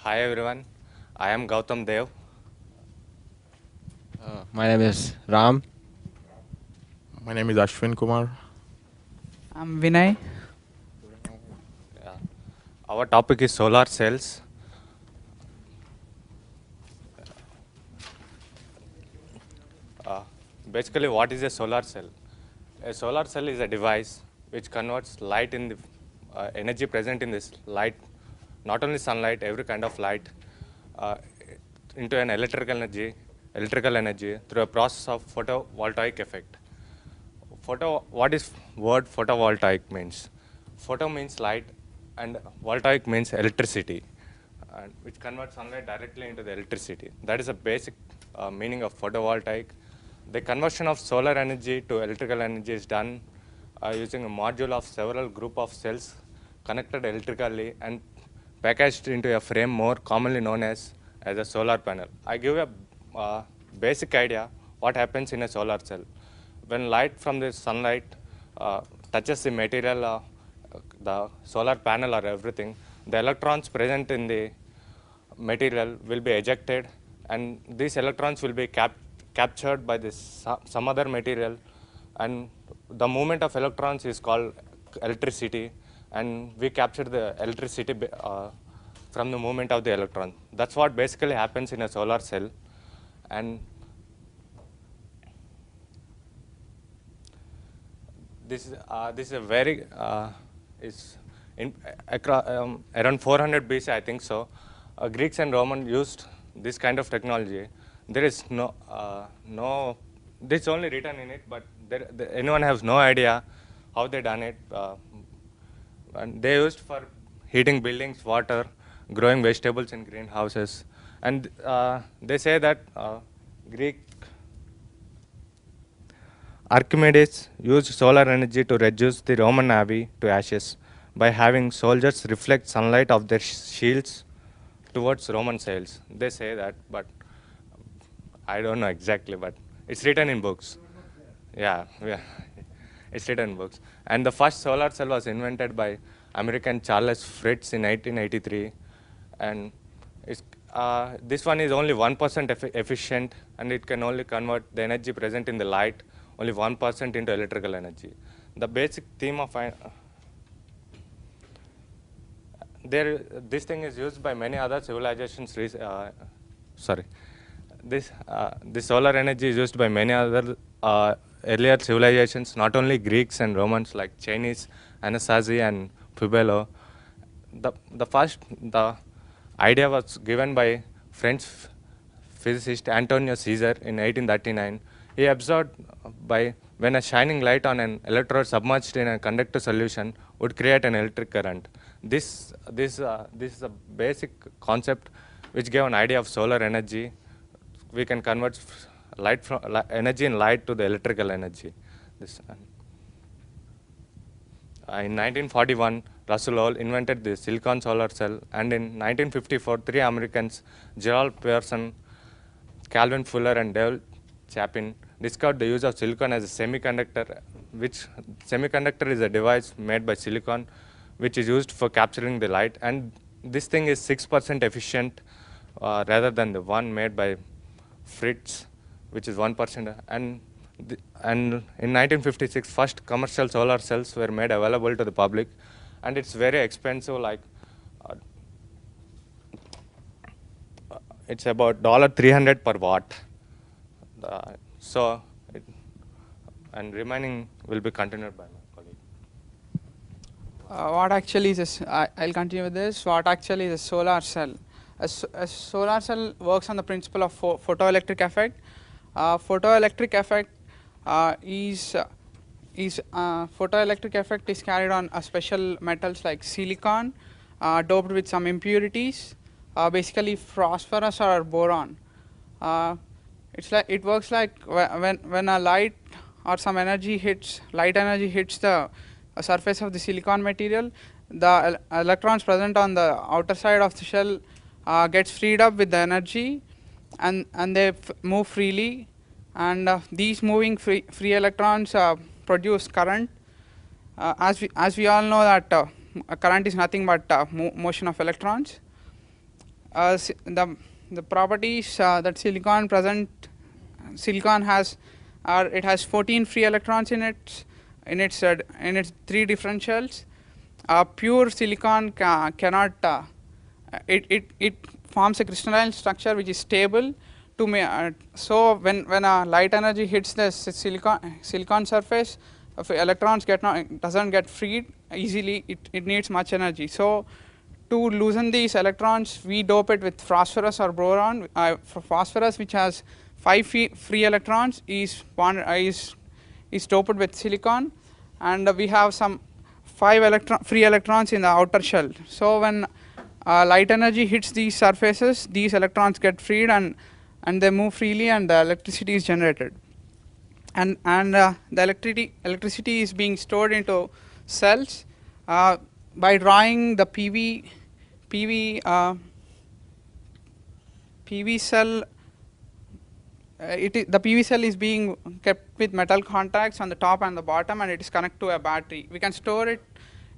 Hi everyone, I am Gautam Dev. My name is Ram. My name is Ashwin Kumar. I'm Vinay. Yeah. Our topic is solar cells. Uh, Basically, what is a solar cell? A solar cell is a device which converts light in the energy present in this light, not only sunlight, every kind of light, uh, into an electrical energy through a process of photovoltaic effect. What is word photovoltaic means? Photo means light, and voltaic means electricity, and which converts sunlight directly into the electricity. That is the basic meaning of photovoltaic. The conversion of solar energy to electrical energy is done using a module of several group of cells connected electrically and packaged into a frame more commonly known as a solar panel. I give a basic idea what happens in a solar cell. When light from the sunlight touches the material, the solar panel or everything, the electrons present in the material will be ejected, and these electrons will be captured by this some other material, and the movement of electrons is called electricity, and we capture the electricity from the movement of the electron. That's what basically happens in a solar cell. And this is a very is in around 400 BC, I think so. Greeks and Romans used this kind of technology. There is no this is only written in it, but anyone has no idea how they done it. And they used for heating buildings, water, growing vegetables in greenhouses, and they say that Greek Archimedes used solar energy to reduce the Roman navy to ashes by having soldiers reflect sunlight of their shields towards Roman sails. They say that, but I don't know exactly, but it's written in books. Yeah, it's written in books. And the first solar cell was invented by American Charles Fritz in 1883, and this one is only 1% efficient, and it can only convert the energy present in the light only 1% into electrical energy. The basic theme of this thing is used by many other civilizations. Sorry, this solar energy is used by many other earlier civilizations, not only Greeks and Romans like Chinese, Anasazi and Pueblo. The idea was given by French physicist Antonio Caesar in 1839. He observed by when a shining light on an electrode submerged in a conductor solution would create an electric current. This is a basic concept which gave an idea of solar energy. We can convert light from energy in light to the electrical energy. In 1941, Russell Lowell invented the silicon solar cell, and in 1954, three Americans, Gerald Pearson, Calvin Fuller, and Dale Chapin, discovered the use of silicon as a semiconductor, which semiconductor is a device made by silicon, which is used for capturing the light, and this thing is 6% efficient rather than the one made by Fritz, which is 1%. And in 1956, first commercial solar cells were made available to the public, and it's very expensive. Like it's about $300 per watt. So, and remaining will be continued by my colleague. What actually is I'll continue with this. What actually is a solar cell? A solar cell works on the principle of photoelectric effect. Photoelectric effect photoelectric effect is carried on special metals like silicon, doped with some impurities, basically phosphorus or boron. It works like when a light or some light energy hits the surface of the silicon material, the electrons present on the outer side of the shell gets freed up with the energy, and they move freely, and these moving free electrons produce current. As we all know that current is nothing but motion of electrons. The properties that silicon has are it has 14 free electrons in its three different shells. Pure silicon cannot it forms a crystalline structure which is stable so when a light energy hits the silicon surface, if electrons doesn't get freed easily, it needs much energy. So to loosen these electrons, we dope it with phosphorus or boron. For phosphorus, which has 5 free electrons, is doped with silicon, and we have some 5 free electrons in the outer shell. So when light energy hits these surfaces, these electrons get freed and they move freely, and the electricity is generated. And the electricity is being stored into cells by drawing the PV cell. The PV cell is being kept with metal contacts on the top and the bottom, and it is connected to a battery. We can store it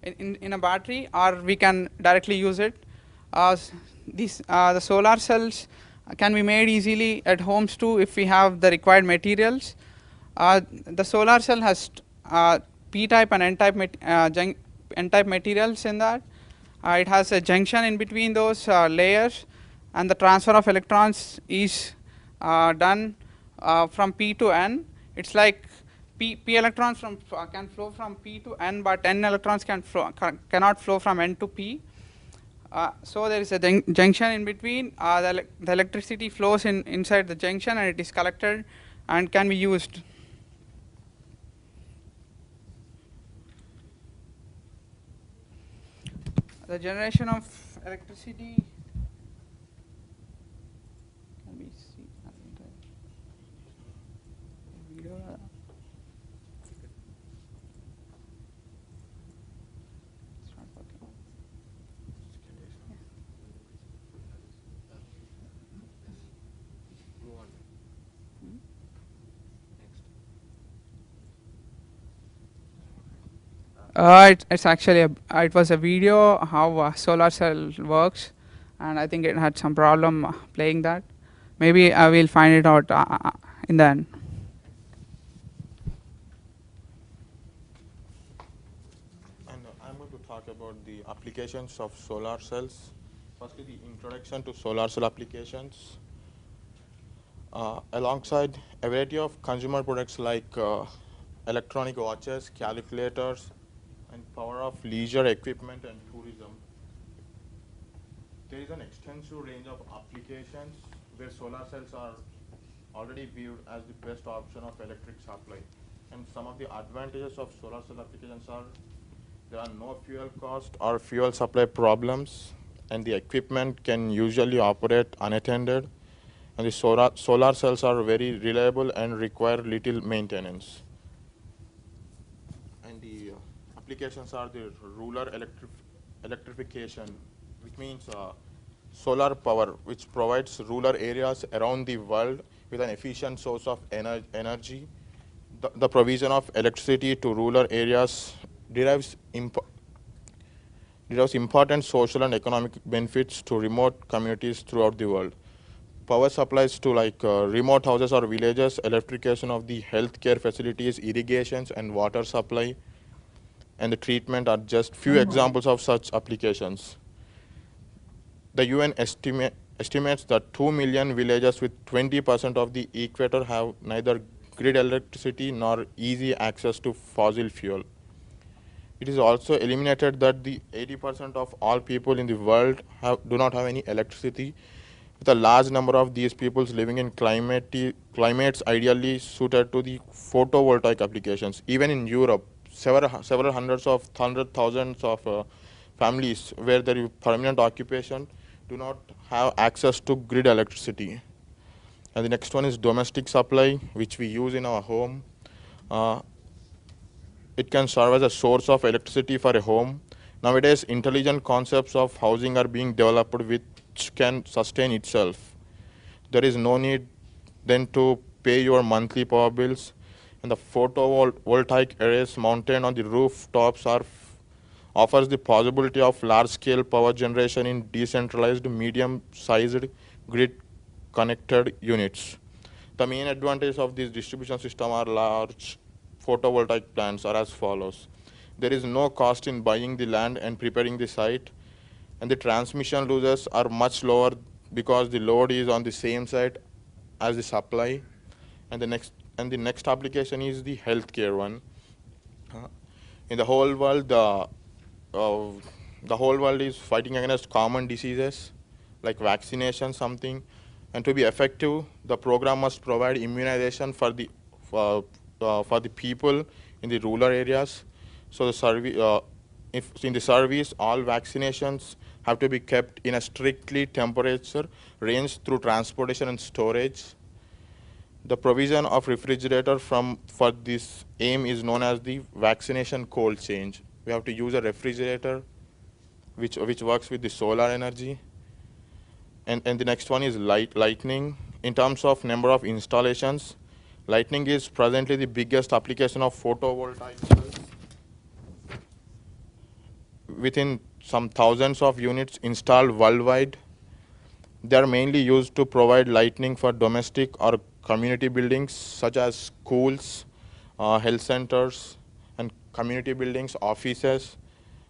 in a battery, or we can directly use it. The solar cells can be made easily at homes too if we have the required materials. The solar cell has P-type and N-type materials in that. It has a junction in between those layers, and the transfer of electrons is done from P to N. It's like P electrons can flow from P to N, but N electrons cannot flow from N to P. So there is a junction in between. The electricity flows inside the junction, and it is collected and can be used. The generation of electricity can be seen. It's not working. It's actually it was a video how a solar cell works, and I think it had some problem playing that. Maybe I will find it out in the end. And I'm going to talk about the applications of solar cells. Firstly, the introduction to solar cell applications. Alongside a variety of consumer products like electronic watches, calculators, and power of leisure equipment and tourism, there is an extensive range of applications where solar cells are already viewed as the best option of electric supply. And some of the advantages of solar cell applications are there are no fuel cost or fuel supply problems, and the equipment can usually operate unattended, and the solar cells are very reliable and require little maintenance. And the applications are the rural electrification, which means solar power, which provides rural areas around the world with an efficient source of energy. The provision of electricity to rural areas derives important social and economic benefits to remote communities throughout the world. Power supplies to remote houses or villages, electrification of the healthcare facilities, irrigations and water supply, and the treatment are just few examples of such applications. The UN estimates that 2 million villages with 20% of the equator have neither grid electricity nor easy access to fossil fuel. It is also eliminated that the 80% of all people in the world do not have any electricity, with a large number of these people living in climates ideally suited to the photovoltaic applications. Even in Europe, several hundred thousands of families where there is permanent occupation do not have access to grid electricity. And the next one is domestic supply, which we use in our home. It can serve as a source of electricity for a home. Nowadays, intelligent concepts of housing are being developed which can sustain itself. There is no need then to pay your monthly power bills. And the photovoltaic arrays mounted on the rooftops are offers the possibility of large-scale power generation in decentralized, medium-sized, grid-connected units. The main advantages of this distribution system are large photovoltaic plants are as follows. There is no cost in buying the land and preparing the site, and the transmission losses are much lower because the load is on the same site as the supply. And the next application is the healthcare one. In the whole world, the whole world is fighting against common diseases like vaccination, something. And to be effective, the program must provide immunization for the people in the rural areas. So if in the service, all vaccinations have to be kept in a strictly temperature range through transportation and storage. The provision of refrigerator for this aim is known as the vaccination cold change. We have to use a refrigerator which works with the solar energy. And the next one is lightning. In terms of number of installations, lightning is presently the biggest application of photovoltaic cells. Within some thousands of units installed worldwide, they are mainly used to provide lighting for domestic or community buildings such as schools, health centers, and community buildings, offices.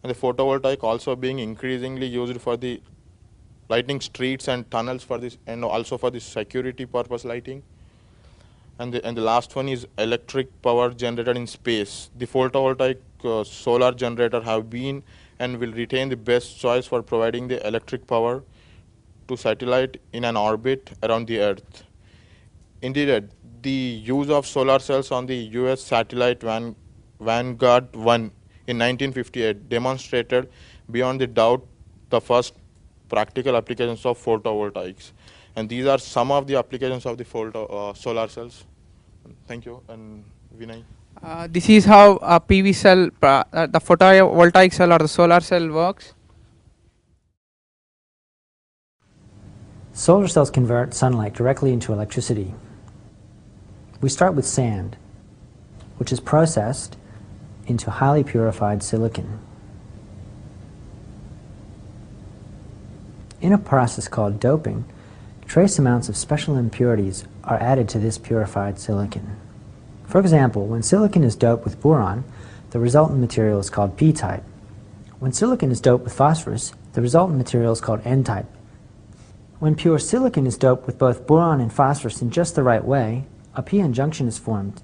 And the photovoltaic also being increasingly used for the lighting streets and tunnels for this, and also for the security purpose lighting. And the last one is electric power generated in space. The photovoltaic solar generator have been and will retain the best choice for providing the electric power to satellite in an orbit around the Earth. Indeed, the use of solar cells on the US satellite Vanguard 1 in 1958 demonstrated beyond the doubt the first practical applications of photovoltaics. And these are some of the applications of the solar cells. Thank you. And Vinay. This is how a PV cell, the photovoltaic cell or the solar cell works. Solar cells convert sunlight directly into electricity. We start with sand, which is processed into highly purified silicon. In a process called doping, trace amounts of special impurities are added to this purified silicon. For example, when silicon is doped with boron, the resultant material is called p-type. When silicon is doped with phosphorus, the resultant material is called n-type. When pure silicon is doped with both boron and phosphorus in just the right way, a p-n junction is formed.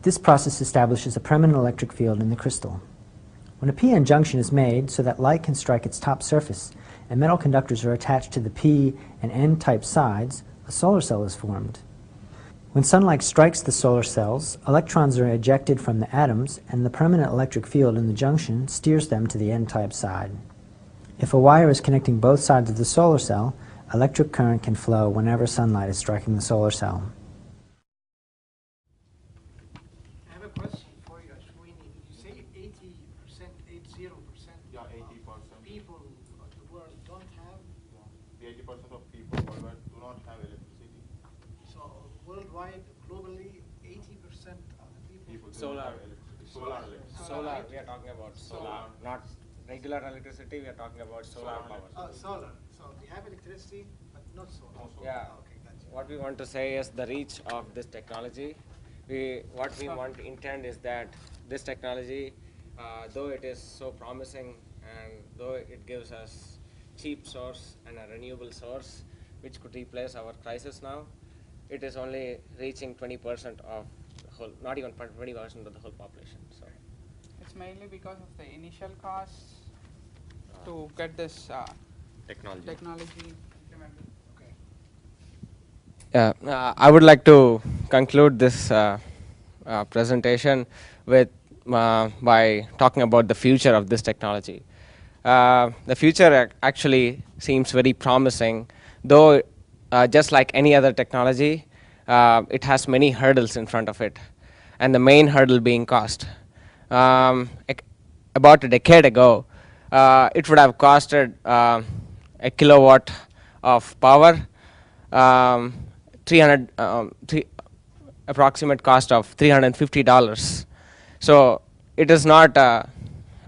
This process establishes a permanent electric field in the crystal. When a p-n junction is made so that light can strike its top surface and metal conductors are attached to the p and n-type sides, a solar cell is formed. When sunlight strikes the solar cells, electrons are ejected from the atoms and the permanent electric field in the junction steers them to the n-type side. If a wire is connecting both sides of the solar cell, electric current can flow whenever sunlight is striking the solar cell. I have a question for you, Ashwini. You say 80%, 80%. Yeah, 80%. People of the world don't have. Yeah. 80% of people worldwide do not have electricity. So worldwide, globally, 80% of the people. Solar. Solar electricity. Solar, we are talking about solar, not regular electricity, we are talking about solar power. Solar. So we have electricity, but not solar. Yeah. Okay, gotcha. What we want to say is the reach of this technology. What we want to intend is that this technology, though it is so promising and though it gives us cheap source and a renewable source which could replace our crisis now, it is only reaching 20% of the whole, not even 20% of the whole population. So It's mainly because of the initial costs to get this technology. implemented. Yeah, I would like to conclude this presentation with by talking about the future of this technology. The future actually seems very promising, though just like any other technology, it has many hurdles in front of it, and the main hurdle being cost. About a decade ago, it would have costed a kilowatt of power, approximate cost of $350. So it is not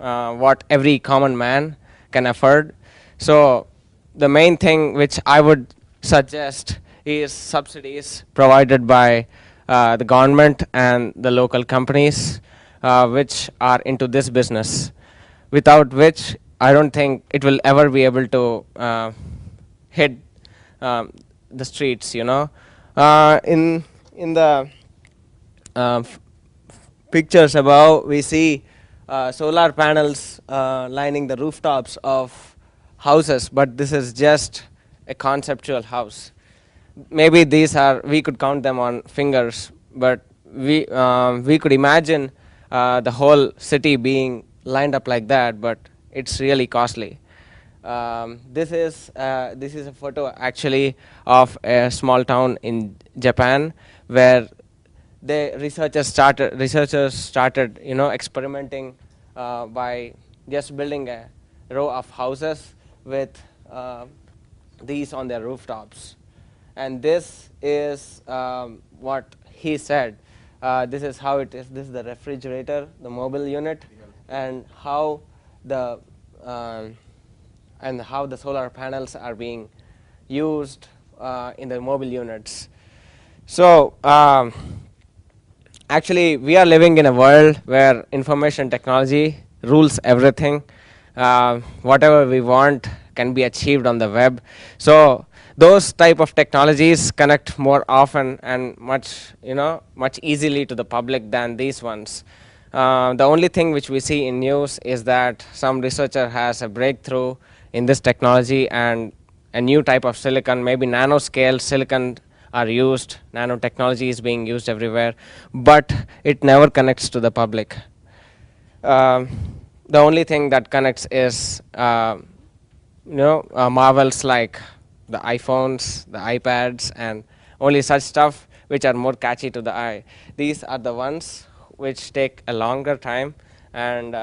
what every common man can afford. So the main thing which I would suggest is subsidies provided by the government and the local companies which are into this business, without which I don't think it will ever be able to hit the streets. In the pictures above, we see solar panels lining the rooftops of houses, but this is just a conceptual house. Maybe we could count them on fingers, but we could imagine the whole city being lined up like that, but it's really costly. This is a photo actually of a small town in Japan where researchers started experimenting by just building a row of houses with these on their rooftops. And this is what he said. This is how it is. This is the refrigerator, the mobile unit, and how the solar panels are being used in the mobile units. So actually, we are living in a world where information technology rules everything. Whatever we want can be achieved on the web. So those type of technologies connect more often and much easily to the public than these ones. The only thing which we see in news is that some researcher has a breakthrough in this technology and a new type of silicon, maybe nanoscale silicon are used, nanotechnology is being used everywhere, but it never connects to the public. The only thing that connects is marvels like the iPhones, the iPads, and only such stuff which are more catchy to the eye. These are the ones which take a longer time and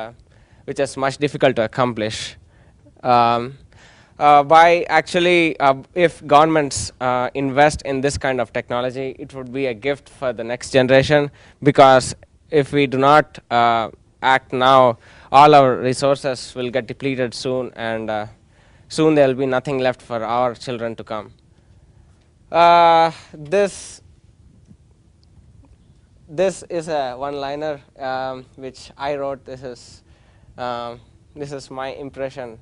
which is much difficult to accomplish. If governments invest in this kind of technology, it would be a gift for the next generation, because if we do not act now, all our resources will get depleted soon, and soon there will be nothing left for our children to come. This is a one-liner which I wrote. This is my impression.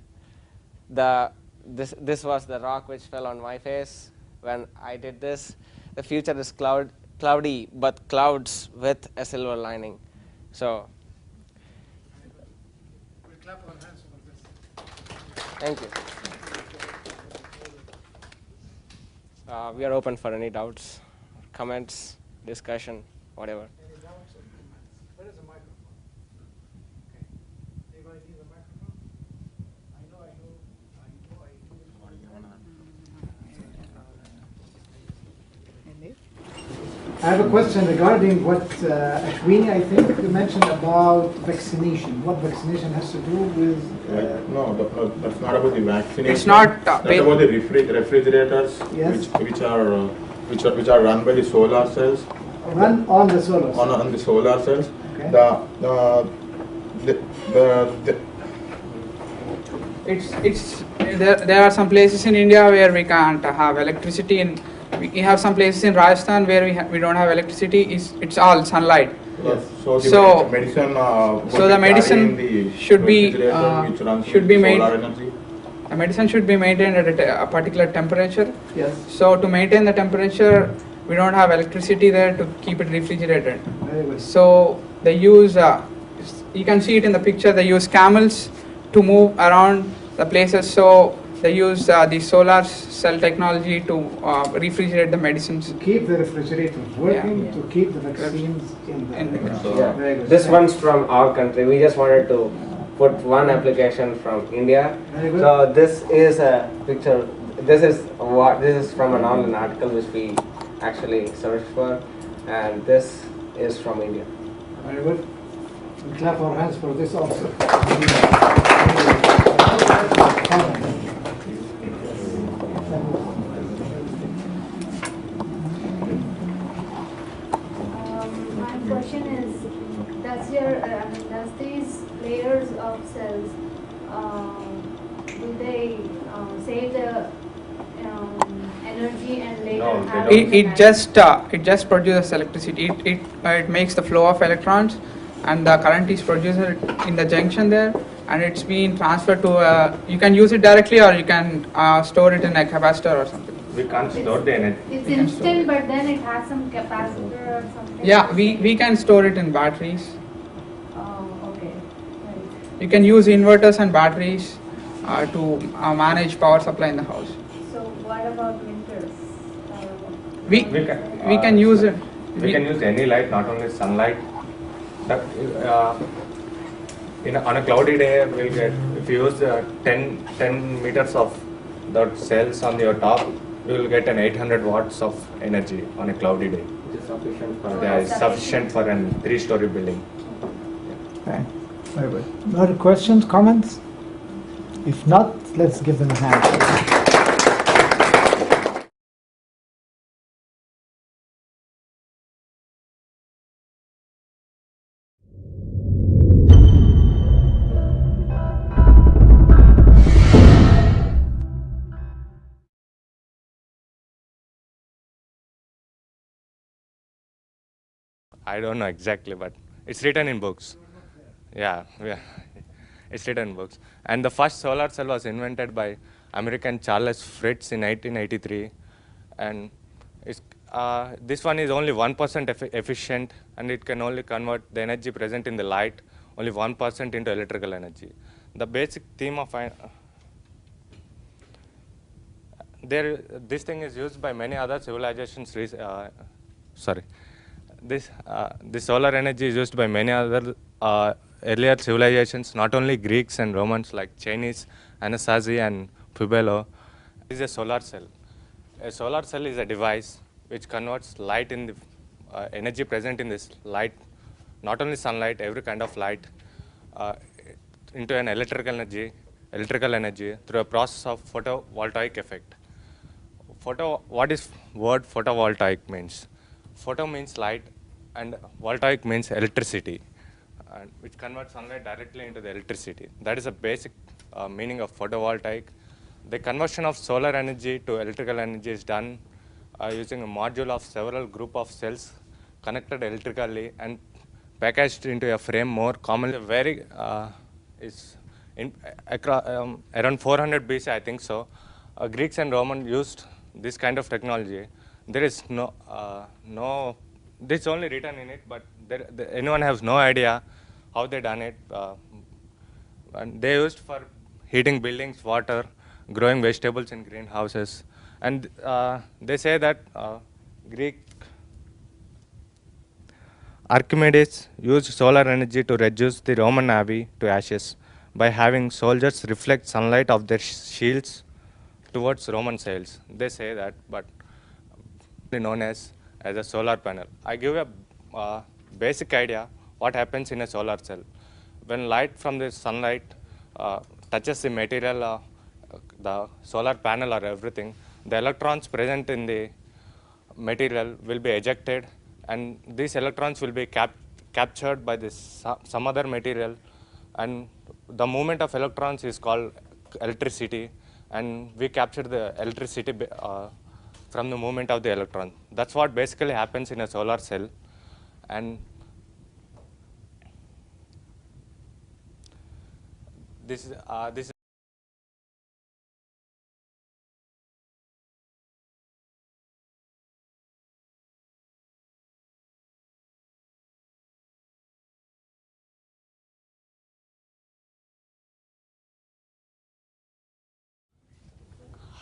This was the rock which fell on my face when I did this. The future is cloudy, but clouds with a silver lining. So, We'll clap our hands for this. thank you. We are open for any doubts, comments, discussion, whatever. Any doubts or comments? Where is the microphone? Okay. Anybody need the microphone? I know. I have a question regarding what Ashwini, I think, you mentioned about vaccination. What vaccination has to do with... No, that's not about the vaccination. It's not that's about the refrigerators, Yes. which are run by the solar cells. Run on the solar cell. On the solar cells. Okay. There are some places in India where we can't have electricity, and we have some places in Rajasthan where we don't have electricity. It's all sunlight. Yes. So the medicine. the medicine should be which runs should with be made. solar energy. The medicine should be maintained at a particular temperature. Yes. So to maintain the temperature, we don't have electricity there to keep it refrigerated. Very good. So they use, you can see it in the picture, they use camels to move around the places. So they use the solar cell technology to refrigerate the medicines. To keep the refrigerators working, Yeah. to keep the vaccines in the... Very good. This one's from our country. We just wanted to put one application from India. Very good. So this is a picture. This is from an online article which we actually searched for, and this is from India. Very good. We clap our hands for this also. My question is, does these layers of save the energy and later No, they have don't. It just produces electricity. It makes the flow of electrons, and the current is produced in the junction there, and it's being transferred to. You can use it directly, or you can store it in a capacitor or something. We can't store the energy. It's We can store instant, it. but then it has some capacitor or something. Yeah, we can store it in batteries. Oh, okay. Right. You can use inverters and batteries to manage power supply in the house. So what about winters? We can use it. We can use any light, not only sunlight. On a cloudy day, we'll get, if you use 10 meters of the cells on your top, we will get an 800 watts of energy on a cloudy day. Which is sufficient for Yeah, it's sufficient for a 3-story building. Okay, very good. Other questions, comments? If not, let's give them a hand. I don't know exactly, but it's written in books. Yeah. It's written in books. And the first solar cell was invented by American Charles Fritz in 1883. And this one is only 1% efficient, and it can only convert the energy present in the light, only 1% into electrical energy. The basic theme of this thing is used by many other civilizations. This solar energy is used by many other earlier civilizations, not only Greeks and Romans like Chinese, Anasazi and Pueblo. This is a solar cell. A solar cell is a device which converts light in the energy present in this light, not only sunlight, every kind of light, into an electrical energy through a process of photovoltaic effect. What is word photovoltaic means? Photo means light, and voltaic means electricity, which converts sunlight directly into the electricity. That is the basic meaning of photovoltaic. The conversion of solar energy to electrical energy is done using a module of several group of cells connected electrically and packaged into a frame more commonly is around 400 BC, I think so. Greeks and Romans used this kind of technology. There is this is only written in it, but anyone has no idea how they done it. And they used for heating buildings, water, growing vegetables in greenhouses. And they say that Greek Archimedes used solar energy to reduce the Roman navy to ashes by having soldiers reflect sunlight of their shields towards Roman sails. They say that, but known as a solar panel. I give a basic idea what happens in a solar cell. When light from the sunlight touches the material, the solar panel or everything, the electrons present in the material will be ejected, and these electrons will be captured by some other material, and the movement of electrons is called electricity, and we capture the electricity from the movement of the electron. That's what basically happens in a solar cell. And this is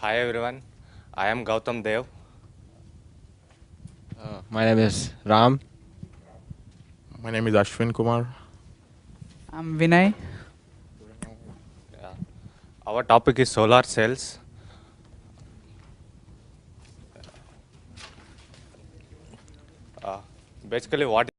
Hi everyone, I am Gautam Dev. My name is Ram. My name is Ashwin Kumar. I'm Vinay. Yeah. Our topic is solar cells. Basically, what